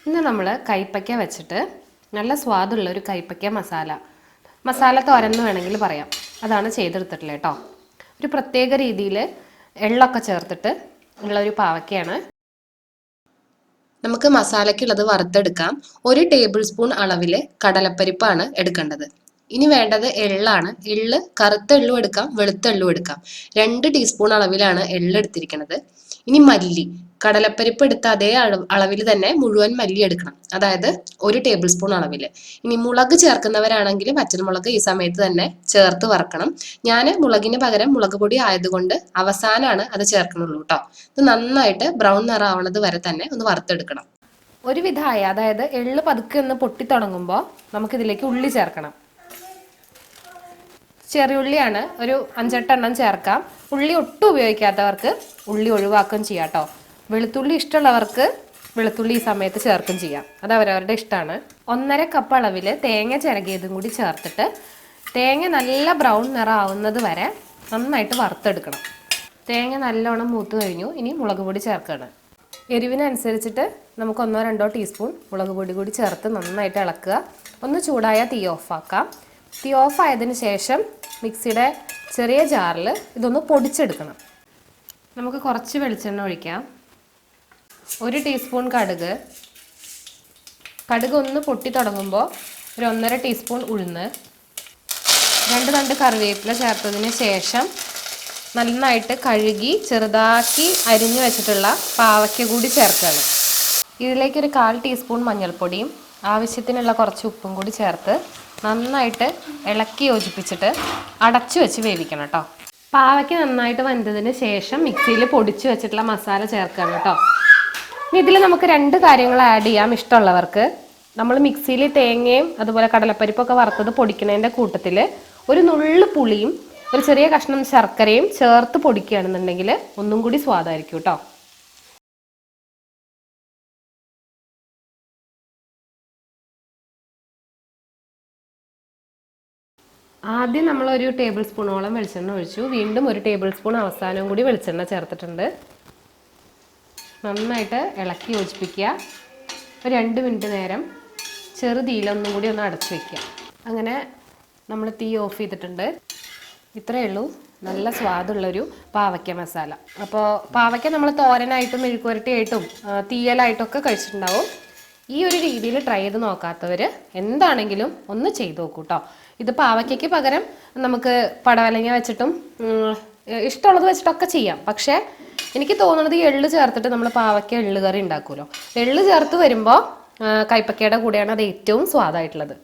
ഇന്ന് നമ്മൾ കൈപ്പയ്ക്ക വെച്ചിട്ട് നല്ല സ്വാദുള്ള ഒരു കൈപ്പയ്ക്ക മസാല തോരൻ എന്ന് വേണമെങ്കിൽ പറയാം. അതാണ് ചെയ്തെടുത്തിട്ടുള്ളത് കേട്ടോ. ഒരു പ്രത്യേക രീതിയിൽ എള്ളൊക്കെ ചേർത്തിട്ട് ഉള്ളൊരു പാവയ്ക്കയാണ്. നമുക്ക് മസാലയ്ക്കുള്ളത് വറുത്തെടുക്കാം. 1 ടേബിൾ സ്പൂൺ അളവിൽ കടലപ്പരിപ്പാണ് എടുക്കേണ്ടത്. ഇനി വേണ്ടത് എള്ളാണ്. എള്ള് കറുത്ത എള്ളും എടുക്കാം, വെളുത്ത എള്ളും എടുക്കാം. 2 ടീസ്പൂൺ അളവിലാണ് എള്ള് എടുത്തിരിക്കുന്നത്. ഇനി മല്ലി, കടലപ്പരിപ്പ് എടുത്ത അതേ അളവിൽ തന്നെ മുഴുവൻ മല്ലി എടുക്കണം, അതായത് 1 ടേബിൾ സ്പൂൺ അളവിൽ. ഇനി മുളക് ചേർക്കുന്നവരാണെങ്കിൽ വറ്റൽമുളക് ഈ സമയത്ത് തന്നെ ചേർത്ത് വറക്കണം. ഞാൻ മുളകിന് പകരം മുളക് പൊടി ആയതുകൊണ്ട് അവസാനമാണ് അത് ചേർക്കണുള്ളൂ കേട്ടോ. ഇത് നന്നായിട്ട് ബ്രൗൺ നിറാവണത് വരെ തന്നെ ഒന്ന് വറുത്തെടുക്കണം. ഒരു വിധമായ, അതായത് എള്ള് പതുക്കെ ഒന്ന് പൊട്ടി തുടങ്ങുമ്പോൾ നമുക്കിതിലേക്ക് ഉള്ളി ചേർക്കണം. ചെറിയുള്ളിയാണ്, ഒരു 5-8 എണ്ണം ചേർക്കാം. ഉള്ളി ഒട്ടും ഉപയോഗിക്കാത്തവർക്ക് ഉള്ളി ഒഴിവാക്കുകയും ചെയ്യാം കേട്ടോ. വെളുത്തുള്ളി ഇഷ്ടമുള്ളവർക്ക് വെളുത്തുള്ളി ഈ സമയത്ത് ചേർക്കും ചെയ്യാം, അത് അവരവരുടെ ഇഷ്ടമാണ്. 1.5 കപ്പ് അളവിൽ തേങ്ങ ചിരകിയതും കൂടി ചേർത്തിട്ട് തേങ്ങ നല്ല ബ്രൗൺ നിറമാവുന്നത് വരെ നന്നായിട്ട് വറുത്തെടുക്കണം. തേങ്ങ നല്ലോണം മൂത്ത് കഴിഞ്ഞു. ഇനി മുളക് പൊടി ചേർക്കണം. എരിവിനനുസരിച്ചിട്ട് നമുക്ക് 1-2 ടീസ്പൂൺ മുളക് പൊടി കൂടി ചേർത്ത് നന്നായിട്ട് ഇളക്കുക. ഒന്ന് ചൂടായ തീ ഓഫാക്കാം. തീ ഓഫായതിന് ശേഷം മിക്സിയുടെ ചെറിയ ജാറിൽ ഇതൊന്ന് പൊടിച്ചെടുക്കണം. നമുക്ക് കുറച്ച് വെളിച്ചെണ്ണ ഒഴിക്കാം. 1 ടീസ്പൂൺ കടുക് ഒന്ന് പൊട്ടി തുടങ്ങുമ്പോൾ ഒരു 1.5 ടീസ്പൂൺ ഉഴുന്ന്, 2 തണ്ട് കറിവേപ്പില ചേർത്തതിന് ശേഷം നന്നായിട്ട് കഴുകി ചെറുതാക്കി അരിഞ്ഞു വെച്ചിട്ടുള്ള പാവയ്ക്ക കൂടി ചേർക്കുകയാണ്. ഇതിലേക്ക് ഒരു 1/4 ടീസ്പൂൺ മഞ്ഞൾപ്പൊടിയും ആവശ്യത്തിനുള്ള കുറച്ച് ഉപ്പും കൂടി ചേർത്ത് നന്നായിട്ട് ഇളക്കി യോജിപ്പിച്ചിട്ട് അടച്ചു വെച്ച് വേവിക്കണം കേട്ടോ. പാവയ്ക്ക നന്നായിട്ട് വെന്തതിന് ശേഷം മിക്സിയിൽ പൊടിച്ചു വെച്ചിട്ടുള്ള മസാല ചേർക്കണം കേട്ടോ. ഇനി ഇതിൽ നമുക്ക് 2 കാര്യങ്ങൾ ആഡ് ചെയ്യാം ഇഷ്ടമുള്ളവർക്ക്. നമ്മൾ മിക്സിയിൽ തേങ്ങയും അതുപോലെ കടലപ്പരിപ്പൊക്കെ വറുത്തത് പൊടിക്കുന്നതിൻ്റെ കൂട്ടത്തിൽ ഒരു നുള്ളു പുളിയും ഒരു ചെറിയ കഷ്ണം ശർക്കരയും ചേർത്ത് പൊടിക്കുകയാണെന്നുണ്ടെങ്കിൽ ഒന്നും കൂടി സ്വാദായിരിക്കും കേട്ടോ. ആദ്യം നമ്മൾ 1 ടേബിൾ സ്പൂണോളം വെളിച്ചെണ്ണ ഒഴിച്ചു. വീണ്ടും 1 ടേബിൾ സ്പൂൺ അവസാനവും കൂടി വെളിച്ചെണ്ണ ചേർത്തിട്ടുണ്ട്. നന്നായിട്ട് ഇളക്കി യോജിപ്പിക്കുക. ഒരു 2 മിനിറ്റ് നേരം ചെറുതീയിലൊന്നും കൂടി ഒന്ന് അടച്ചു വയ്ക്കുക. അങ്ങനെ നമ്മൾ തീ ഓഫ് ചെയ്തിട്ടുണ്ട്. ഇത്രയേ ഉള്ളൂ, നല്ല സ്വാദുള്ളൊരു പാവയ്ക്ക മസാല. അപ്പോൾ പാവയ്ക്ക നമ്മൾ തോരനായിട്ടും മെഴുക്കുവരട്ടിയായിട്ടും തീയലായിട്ടൊക്കെ കഴിച്ചിട്ടുണ്ടാവും. ഈ ഒരു രീതിയിൽ ട്രൈ ചെയ്ത് നോക്കാത്തവർ എന്താണെങ്കിലും ഒന്ന് ചെയ്ത് നോക്കൂ കേട്ടോ. ഇത് പാവയ്ക്കയ്ക്ക് പകരം നമുക്ക് പടവലങ്ങ വെച്ചിട്ടും ഇഷ്ടമുള്ളത് വെച്ചിട്ടൊക്കെ ചെയ്യാം. പക്ഷേ എനിക്ക് തോന്നുന്നത് ഈ എള്ള് ചേർത്തിട്ട് നമ്മൾ പാവയ്ക്ക എള്ള് കറി ഉണ്ടാക്കുമല്ലോ, എള്ള് ചേർത്ത് വരുമ്പോൾ കൈപ്പക്കയുടെ കൂടെയാണ് അത് ഏറ്റവും സ്വാദായിട്ടുള്ളത്.